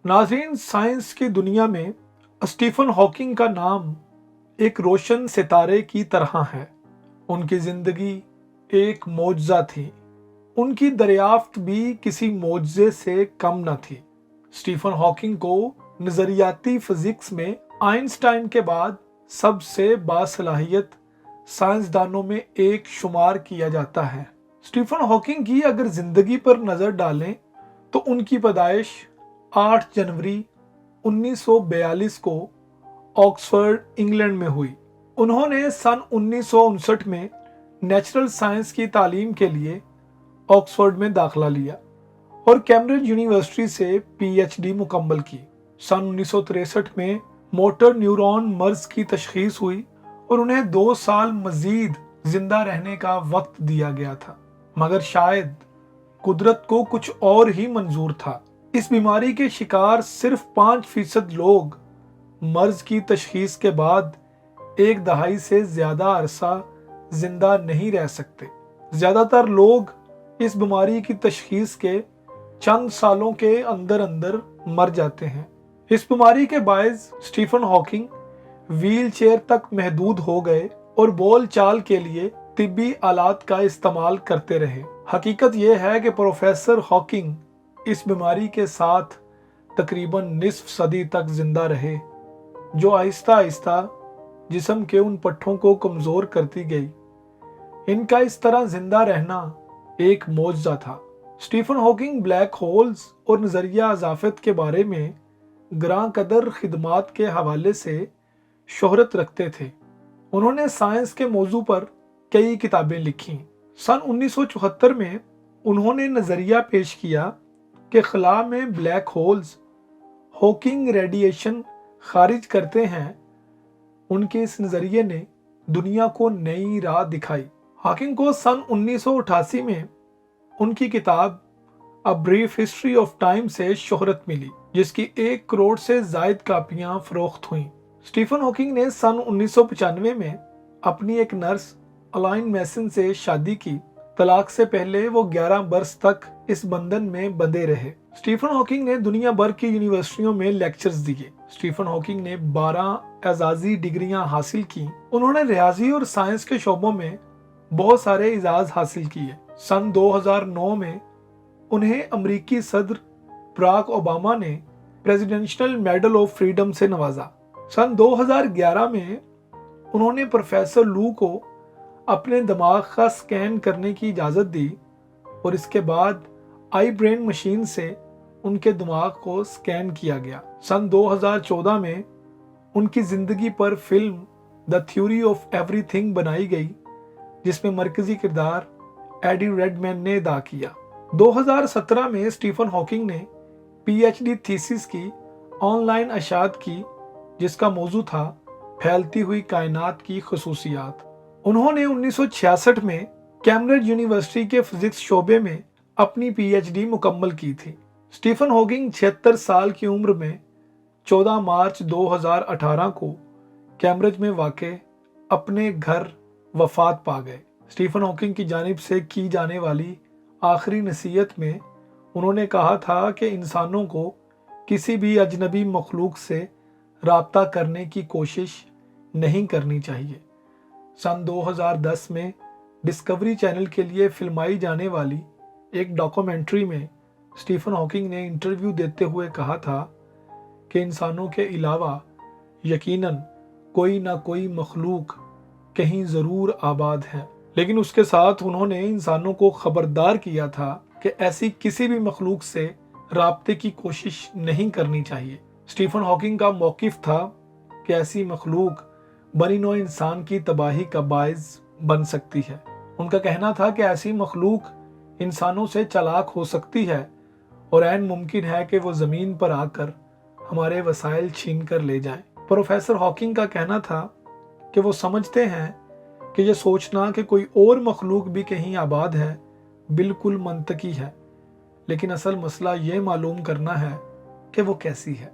नाज़रीन, साइंस की दुनिया में स्टीफन हॉकिंग का नाम एक रोशन सितारे की तरह है। उनकी जिंदगी एक मौजज़ा थी। उनकी दरियाफ्त भी किसी मौजज़े से कम न थी। स्टीफन हॉकिंग को नज़रियाती फिजिक्स में आइंस्टाइन के बाद सबसे बासलाहियत साइंसदानों में एक शुमार किया जाता है। स्टीफन हॉकिंग की अगर जिंदगी पर नज़र डालें तो उनकी पैदाइश 8 जनवरी 1942 को ऑक्सफोर्ड, इंग्लैंड में हुई। उन्होंने सन 1959 में नेचुरल साइंस की तालीम के लिए ऑक्सफोर्ड में दाखिला लिया और कैम्ब्रिज यूनिवर्सिटी से पीएचडी मुकम्मल की। सन 1963 में मोटर न्यूरॉन मर्ज की तशखीस हुई और उन्हें 2 साल मजीद जिंदा रहने का वक्त दिया गया था, मगर शायद कुदरत को कुछ और ही मंजूर था। इस बीमारी के शिकार सिर्फ 5% लोग मर्ज की तशखीस के बाद 1 दहाई से ज्यादा अरसा जिंदा नहीं रह सकते। ज्यादातर लोग इस बीमारी की तशखीस के चंद सालों के अंदर अंदर मर जाते हैं। इस बीमारी के बायस स्टीफन हॉकिंग व्हील चेयर तक महदूद हो गए और बोल चाल के लिए तिब्बी आलात का इस्तेमाल करते रहे। हकीकत यह है कि प्रोफेसर हॉकिंग इस बीमारी के साथ तकरीबन निस्फ सदी तक जिंदा रहे, जो आहिस्ता आहिस्ता जिस्म के उन पट्टों को कमजोर करती गई। इनका इस तरह जिंदा रहना एक मौजज़ा था। स्टीफन हॉकिंग ब्लैक होल्स और नज़रिया इजाफत के बारे में ग्रां कदर खिदमात के हवाले से शोहरत रखते थे। उन्होंने साइंस के मौजू पर कई किताबें लिखी। सन 1974 में उन्होंने नज़रिया पेश किया कि खला में ब्लैक होल्स हॉकिंग रेडिएशन खारिज करते हैं। उनके इस नज़रिए ने दुनिया को नई राह दिखाई। हॉकिंग को सन 1988 में उनकी किताब a brief history of time से शोहरत मिली, जिसकी 1 करोड़ से जायद कापियां फरोख्त हुईं। स्टीफन हॉकिंग ने सन 1995 में अपनी एक नर्स अलाइन मैसन से शादी की। तलाक से पहले वो 11 बरस तक इस बंधन में बंधे रहे। स्टीफन हॉकिंग ने दुनिया भर की यूनिवर्सिटियों में लेक्चर्स दिए। स्टीफन हॉकिंग ने 12 एजाजी डिग्रियां हासिल की। उन्होंने रियाजी और साइंस के शोबों में बहुत सारे इजाज हासिल किए। सन 2009 में उन्हें अमरीकी सदर बराक ओबामा ने प्रेसिडेंशियल मेडल ऑफ फ्रीडम से नवाजा। सन 2011 में उन्होंने प्रोफेसर लू को अपने दिमाग का स्कैन करने की इजाज़त दी और इसके बाद आई ब्रेन मशीन से उनके दिमाग को स्कैन किया गया। सन 2014 में उनकी ज़िंदगी पर film the theory of everything बनाई गई, जिसमें मरकजी किरदार एडी रेडमैन ने अदा किया। 2017 में स्टीफन हॉकिंग ने पीएचडी थीसिस की ऑनलाइन अशात की, जिसका मौजू था फैलती हुई कायनात की खसूसियात। उन्होंने 1966 में कैम्ब्रिज यूनिवर्सिटी के फिजिक्स शोबे में अपनी पीएचडी मुकम्मल की थी। स्टीफन हॉकिंग 76 साल की उम्र में 14 मार्च 2018 को कैम्ब्रिज में वाक़े अपने घर वफात पा गए। स्टीफन हॉकिंग की जानिब से की जाने वाली आखिरी नसीहत में उन्होंने कहा था कि इंसानों को किसी भी अजनबी मखलूक से राब्ता करने की कोशिश नहीं करनी चाहिए। सन 2010 में डिस्कवरी चैनल के लिए फिल्माई जाने वाली एक डॉक्यूमेंट्री में स्टीफन हॉकिंग ने इंटरव्यू देते हुए कहा था कि इंसानों के अलावा यकीनन कोई ना कोई मखलूक कहीं ज़रूर आबाद है, लेकिन उसके साथ उन्होंने इंसानों को खबरदार किया था कि ऐसी किसी भी मखलूक से राब्ते की कोशिश नहीं करनी चाहिए। स्टीफन हॉकिंग का मौक़िफ़ था कि ऐसी मखलूक बनी नौ इंसान की तबाही का बायस बन सकती है। उनका कहना था कि ऐसी मखलूक इंसानों से चालाक हो सकती है और ऐन मुमकिन है कि वो ज़मीन पर आकर हमारे वसाइल छीन कर ले जाएं। प्रोफेसर हॉकिंग का कहना था कि वो समझते हैं कि ये सोचना कि कोई और मखलूक भी कहीं आबाद है बिल्कुल मंतकी है, लेकिन असल मसला ये मालूम करना है कि वो कैसी है।